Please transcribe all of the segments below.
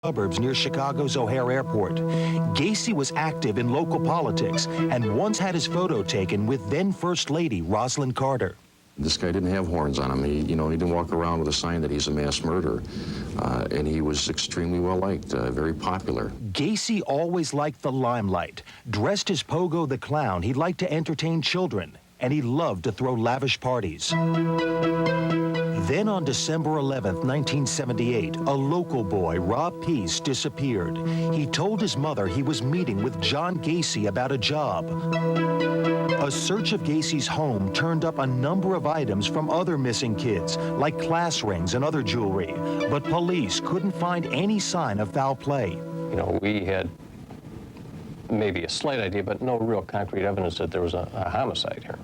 suburbs near Chicago's O'Hare Airport. Gacy was active in local politics and once had his photo taken with then First Lady Rosalynn Carter. This guy didn't have horns on him. He didn't walk around with a sign that he's a mass murderer. And he was extremely well-liked, very popular. Gacy always liked the limelight. Dressed as Pogo the Clown, he liked to entertain children, and he loved to throw lavish parties. Then on December 11th, 1978, a local boy, Rob Peace, disappeared. He told his mother he was meeting with John Gacy about a job. A search of Gacy's home turned up a number of items from other missing kids, like class rings and other jewelry, but police couldn't find any sign of foul play. You know, we had maybe a slight idea, but no real concrete evidence that there was a homicide here.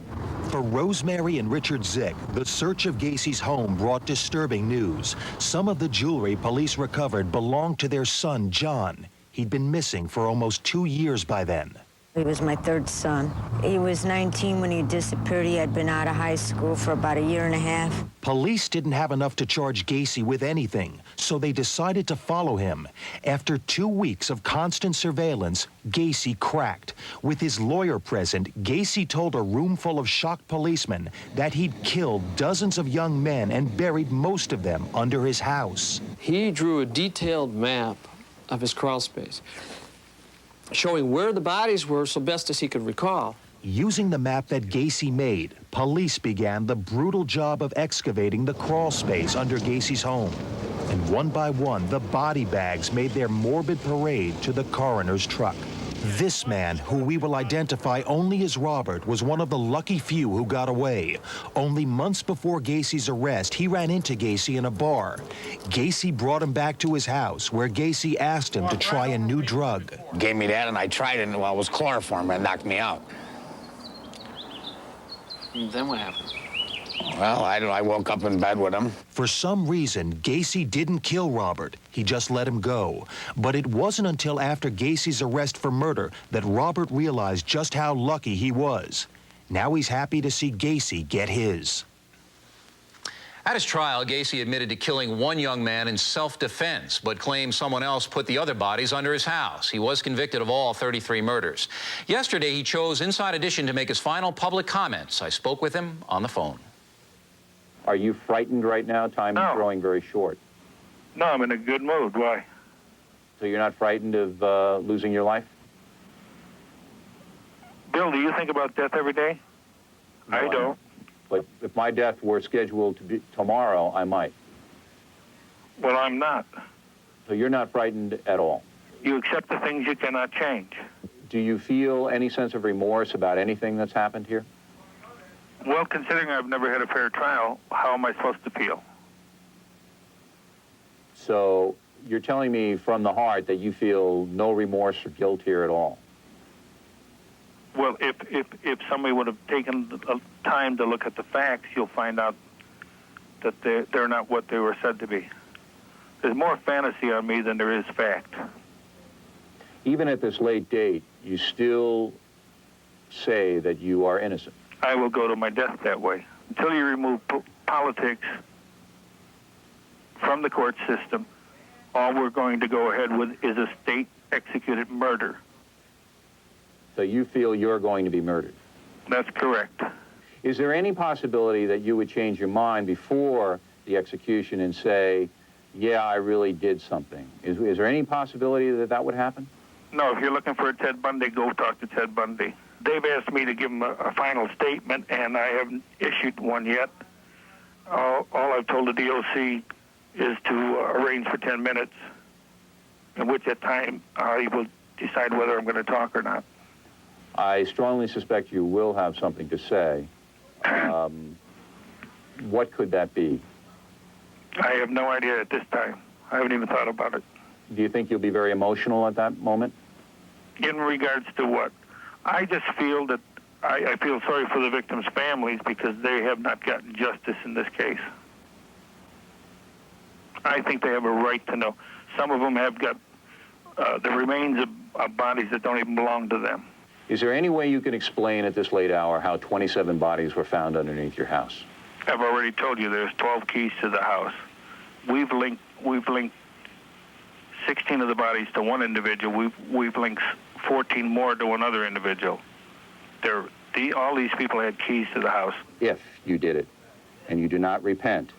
For Rosemary and Richard Zick, the search of Gacy's home brought disturbing news. Some of the jewelry police recovered belonged to their son, John. He'd been missing for almost 2 years by then. He was my third son. He was 19 when he disappeared. He had been out of high school for about 1.5 years. Police didn't have enough to charge Gacy with anything, so they decided to follow him. After 2 weeks of constant surveillance, Gacy cracked. With his lawyer present, Gacy told a room full of shocked policemen that he'd killed dozens of young men and buried most of them under his house. He drew a detailed map of his crawl space, showing where the bodies were so best as he could recall. Using the map that Gacy made, police began the brutal job of excavating the crawl space under Gacy's home. And one by one, the body bags made their morbid parade to the coroner's truck. This man, who we will identify only as Robert, was one of the lucky few who got away. Only months before Gacy's arrest, he ran into Gacy in a bar. Gacy brought him back to his house, where Gacy asked him to try a new drug. Gave me that, and I tried it, and well, it was chloroform, and it knocked me out. Then what happened? Well, I woke up in bed with him. For some reason, Gacy didn't kill Robert. He just let him go. But it wasn't until after Gacy's arrest for murder that Robert realized just how lucky he was. Now he's happy to see Gacy get his. At his trial, Gacy admitted to killing one young man in self-defense, but claimed someone else put the other bodies under his house. He was convicted of all 33 murders. Yesterday, he chose Inside Edition to make his final public comments. I spoke with him on the phone. Are you frightened right now? Time is growing very short. No, I'm in a good mood. Why? So you're not frightened of losing your life? Bill, do you think about death every day? No, I don't. But if my death were scheduled to be tomorrow, I might. Well, I'm not. So you're not frightened at all? You accept the things you cannot change. Do you feel any sense of remorse about anything that's happened here? Well, considering I've never had a fair trial, how am I supposed to feel? So you're telling me from the heart that you feel no remorse or guilt here at all? Well, if somebody would have taken the time to look at the facts, you'll find out that they're not what they were said to be. There's more fantasy on me than there is fact. Even at this late date, you still say that you are innocent? I will go to my death that way. Until you remove politics from the court system, all we're going to go ahead with is a state-executed murder. So you feel you're going to be murdered? That's correct. Is there any possibility that you would change your mind before the execution and say, yeah, I really did something? Is there any possibility that that would happen? No, if you're looking for a Ted Bundy, go talk to Ted Bundy. They've asked me to give them a final statement, and I haven't issued one yet. All I've told the DOC is to arrange for 10 minutes, in which at time I will decide whether I'm going to talk or not. I strongly suspect you will have something to say. What could that be? I have no idea at this time. I haven't even thought about it. Do you think you'll be very emotional at that moment? In regards to what? I just feel that I feel sorry for the victims' families because they have not gotten justice in this case. I think they have a right to know. Some of them have got the remains of bodies that don't even belong to them. Is there any way you can explain at this late hour how 27 bodies were found underneath your house? I've already told you there's 12 keys to the house. We've linked 16 of the bodies to one individual. We've linked 14 more to another individual. All these people had keys to the house. If you did it and you do not repent,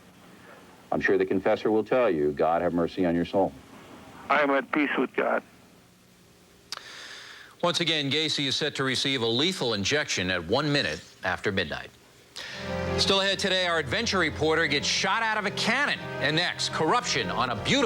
I'm sure the confessor will tell you, God have mercy on your soul. I am at peace with God. Once again, Gacy is set to receive a lethal injection at 1 minute after midnight. Still ahead today, our adventure reporter gets shot out of a cannon. And next, corruption on a beautiful